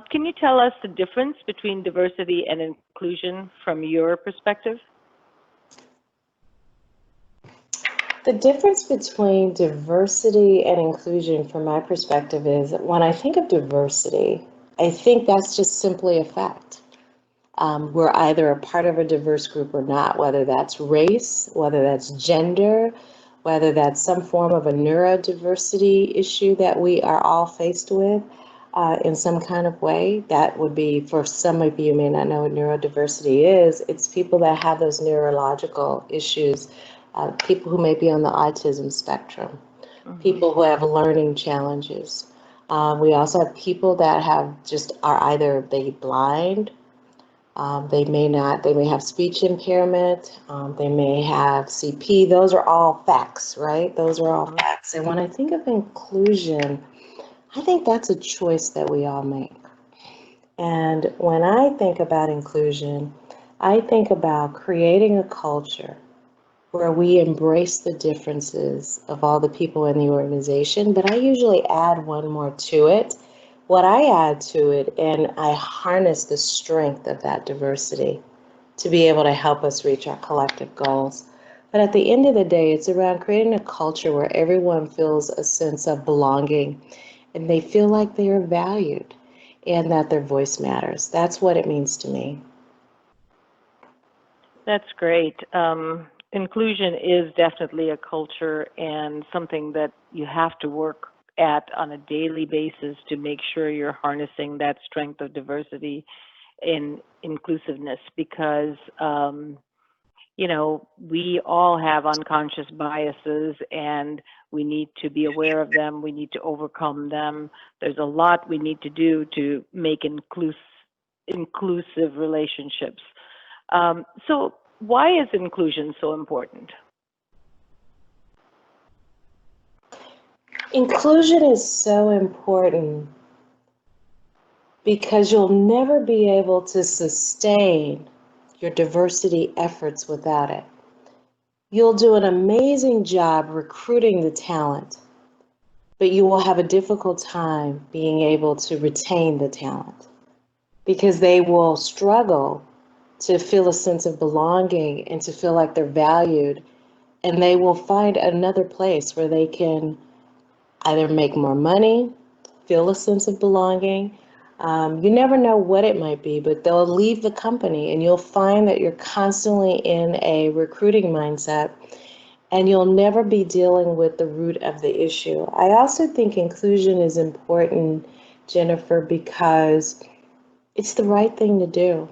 Can you tell us the difference between diversity and inclusion from your perspective? The difference between diversity and inclusion from my perspective is when I think of diversity, I think that's just simply a fact. We're either a part of a diverse group or not, whether that's race, whether that's gender, whether that's some form of a neurodiversity issue that we are all faced with in some kind of way. That would be, for some of you may not know what neurodiversity is, it's people that have those neurological issues, people who may be on the autism spectrum, people who have learning challenges. We also have people that are either they blind, they may have speech impairment, they may have CP. Those are all facts, right? Those are all facts. And when I think of inclusion, I think that's a choice that we all make. And when I think about inclusion, I think about creating a culture where we embrace the differences of all the people in the organization, but I usually add one more to it. What I add to it, and I harness the strength of that diversity to be able to help us reach our collective goals. But at the end of the day, it's around creating a culture where everyone feels a sense of belonging and they feel like they are valued and that their voice matters. That's what it means to me. That's great. Inclusion is definitely a culture and something that you have to work at on a daily basis to make sure you're harnessing that strength of diversity and inclusiveness, because we all have unconscious biases and we need to be aware of them. We need to overcome them. There's a lot we need to do to make inclusive relationships. So why is inclusion so important? Inclusion is so important because you'll never be able to sustain your diversity efforts without it. You'll do an amazing job recruiting the talent, but you will have a difficult time being able to retain the talent because they will struggle to feel a sense of belonging and to feel like they're valued, and they will find another place where they can either make more money, feel a sense of belonging. You never know what it might be, but they'll leave the company and you'll find that you're constantly in a recruiting mindset and you'll never be dealing with the root of the issue. I also think inclusion is important, Jennifer, because it's the right thing to do.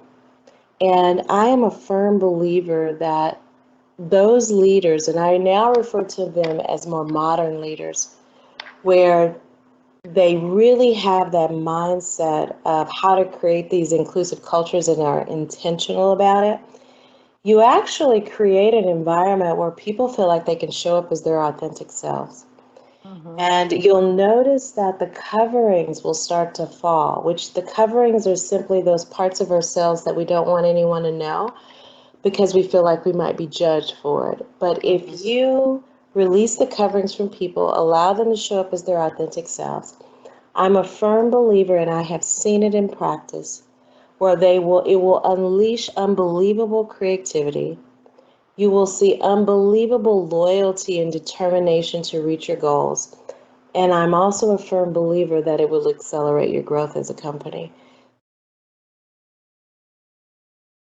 And I am a firm believer that those leaders, and I now refer to them as more modern leaders, where they really have that mindset of how to create these inclusive cultures and are intentional about it, you actually create an environment where people feel like they can show up as their authentic selves. And you'll notice that the coverings will start to fall, which the coverings are simply those parts of ourselves that we don't want anyone to know because we feel like we might be judged for it. But if you release the coverings from people, allow them to show up as their authentic selves, I'm a firm believer, and I have seen it in practice, where it will unleash unbelievable creativity. You will see unbelievable loyalty and determination to reach your goals. And I'm also a firm believer that it will accelerate your growth as a company.